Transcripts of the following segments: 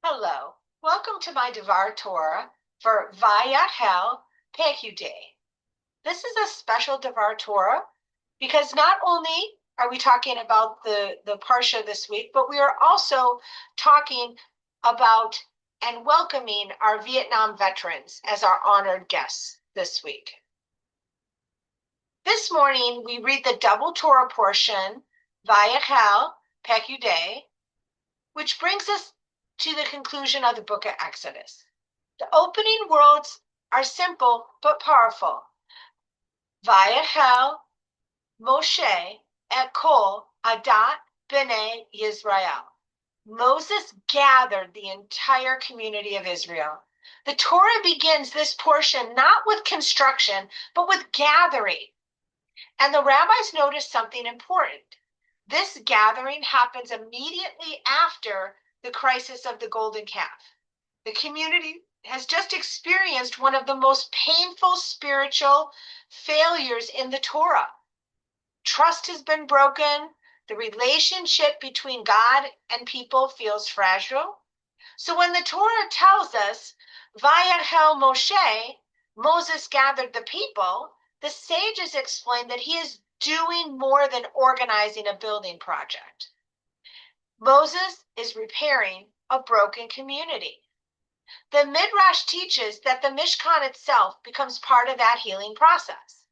Hello, welcome to my Devar Torah for Vayakhel Pekudei. This is a special Devar Torah because not only are we talking about the Parsha this week, but we are also talking about and welcoming our Vietnam veterans as our honored guests this week. This morning, we read the double Torah portion, Vayakhel Pekudei, which brings us to the conclusion of the book of Exodus. The opening words are simple but powerful. Vayakhel Moshe et kol adat bnei Yisrael. Moses gathered the entire community of Israel. The Torah begins this portion not with construction, but with gathering. And the rabbis noticed something important. This gathering happens immediately after the crisis of the golden calf. The community has just experienced one of the most painful spiritual failures in the Torah. Trust has been broken. The relationship between God and people feels fragile. So when the Torah tells us, Vayakhel Moshe, Moses gathered the people, the sages explain that he is doing more than organizing a building project. Moses is repairing a broken community. The Midrash teaches that the Mishkan itself becomes part of that healing process.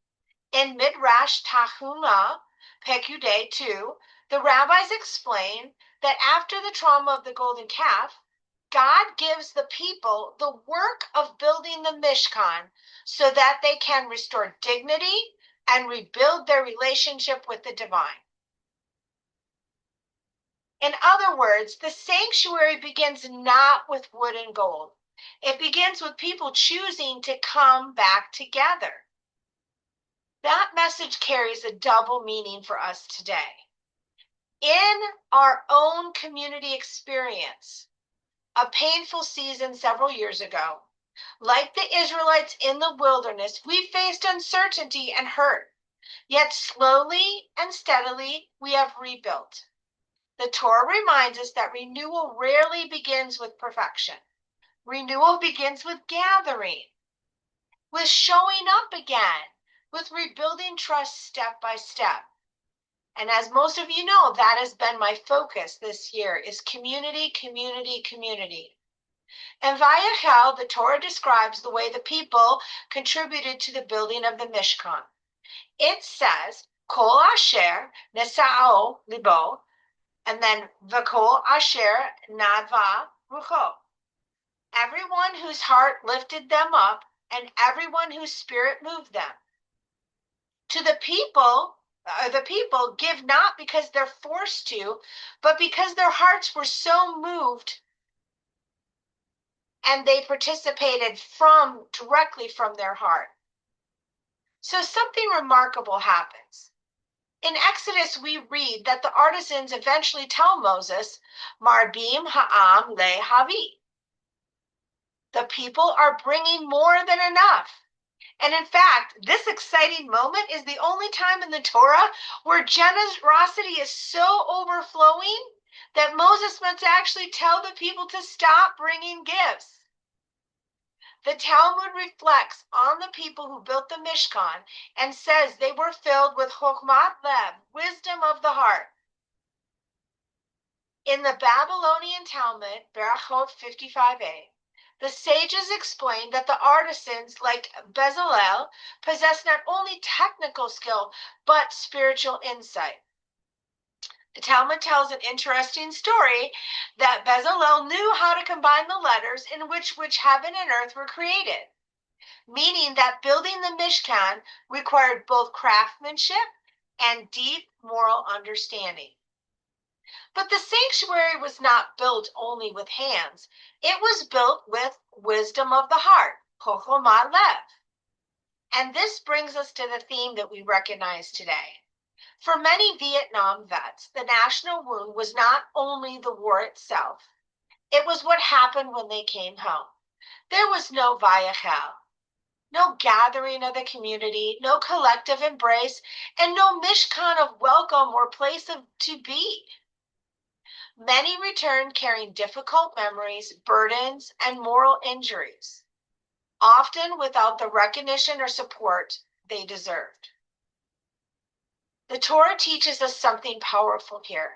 In Midrash Tahuma, Pekudei 2, the rabbis explain that after the trauma of the golden calf, God gives the people the work of building the Mishkan so that they can restore dignity and rebuild their relationship with the divine. In other words, the sanctuary begins not with wood and gold. It begins with people choosing to come back together. That message carries a double meaning for us today. In our own community experience, a painful season several years ago, like the Israelites in the wilderness, we faced uncertainty and hurt. Yet slowly and steadily, we have rebuilt. The Torah reminds us that renewal rarely begins with perfection. Renewal begins with gathering, with showing up again, with rebuilding trust step by step. And as most of you know, that has been my focus this year, is community, community, community. In Va-YAK-hel, the Torah describes the way the people contributed to the building of the Mishkan. It says, Kol asher nesa'o libo, and then V'kol asher nadva rucho. Everyone whose heart lifted them up, and everyone whose spirit moved them. To the people give not because they're forced to, but because their hearts were so moved and they participated directly from their heart. So something remarkable happens. In Exodus, we read that the artisans eventually tell Moses, Marbim ha'am le havi. The people are bringing more than enough. And in fact, this exciting moment is the only time in the Torah where generosity is so overflowing that Moses must actually tell the people to stop bringing gifts. The Talmud reflects on the people who built the Mishkan and says they were filled with chokhmat lev, wisdom of the heart. In the Babylonian Talmud, Berachot 55a, the sages explain that the artisans like Bezalel possess not only technical skill, but spiritual insight. The Talmud tells an interesting story that Bezalel knew how to combine the letters in which heaven and earth were created, meaning that building the Mishkan required both craftsmanship and deep moral understanding. But the sanctuary was not built only with hands. It was built with wisdom of the heart, chokhmat lev. And this brings us to the theme that we recognize today. For many Vietnam vets, the national wound was not only the war itself, it was what happened when they came home. There was no Vayakhel, no gathering of the community, no collective embrace, and no Mishkan of welcome or place to be. Many returned carrying difficult memories, burdens, and moral injuries, often without the recognition or support they deserved. The Torah teaches us something powerful here.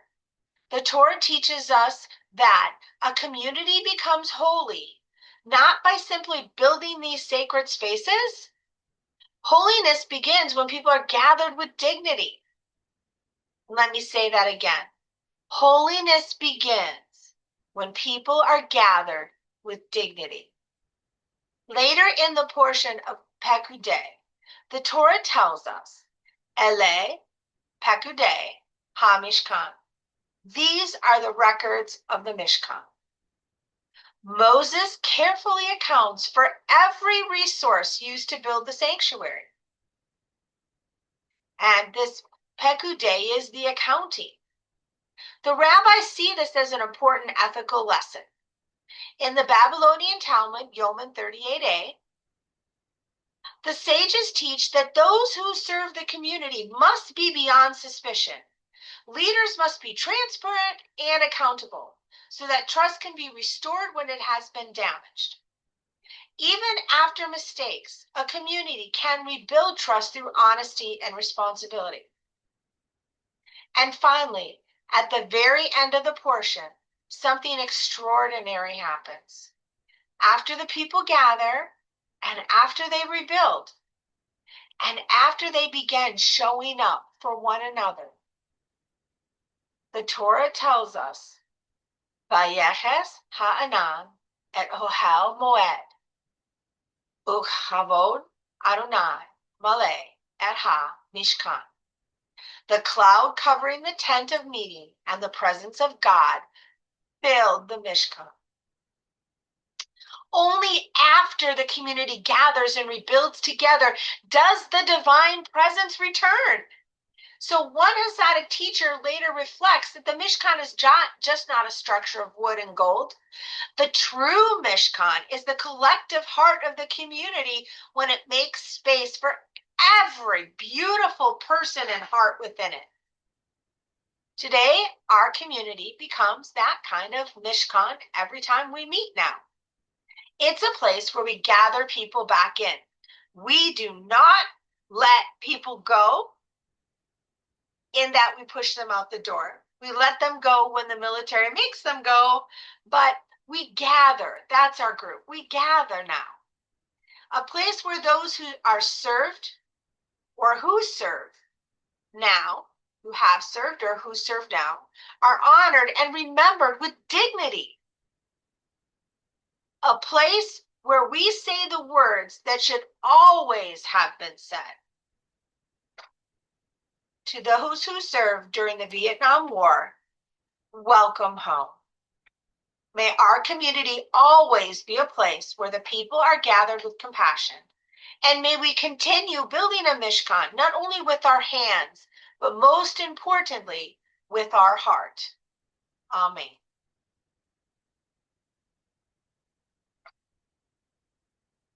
The Torah teaches us that a community becomes holy, not by simply building these sacred spaces. Holiness begins when people are gathered with dignity. Let me say that again. Holiness begins when people are gathered with dignity. Later in the portion of Pekudei, the Torah tells us, Ele, Pekudei, ha-Mishkan. These are the records of the Mishkan. Moses carefully accounts for every resource used to build the sanctuary. And this Pekudei is the accounting. The rabbis see this as an important ethical lesson. In the Babylonian Talmud, Yoman 38a, the sages teach that those who serve the community must be beyond suspicion. Leaders must be transparent and accountable so that trust can be restored when it has been damaged. Even after mistakes, a community can rebuild trust through honesty and responsibility. And finally, at the very end of the portion, something extraordinary happens. After the people gather, and after they rebuild, and after they begin showing up for one another, the Torah tells us, Vayakhel ha'anan et ohel moed, uchavod Adonai maleh et ha-Mishkan. The cloud covering the tent of meeting and the presence of God filled the Mishkan. Only after the community gathers and rebuilds together does the divine presence return. So one Hasidic teacher later reflects that the Mishkan is just not a structure of wood and gold. The true Mishkan is the collective heart of the community when it makes space for every beautiful person and heart within it. Today, our community becomes that kind of Mishkan every time we meet now. It's a place where we gather people back in. We do not let people go in that we push them out the door. We let them go when the military makes them go, but we gather. That's our group. We gather now. A place where those who are served or who serve now, who have served or who serve now, are honored and remembered with dignity. A place where we say the words that should always have been said. To those who served during the Vietnam War, welcome home. May our community always be a place where the people are gathered with compassion. And may we continue building a Mishkan, not only with our hands, but most importantly, with our heart. Amen.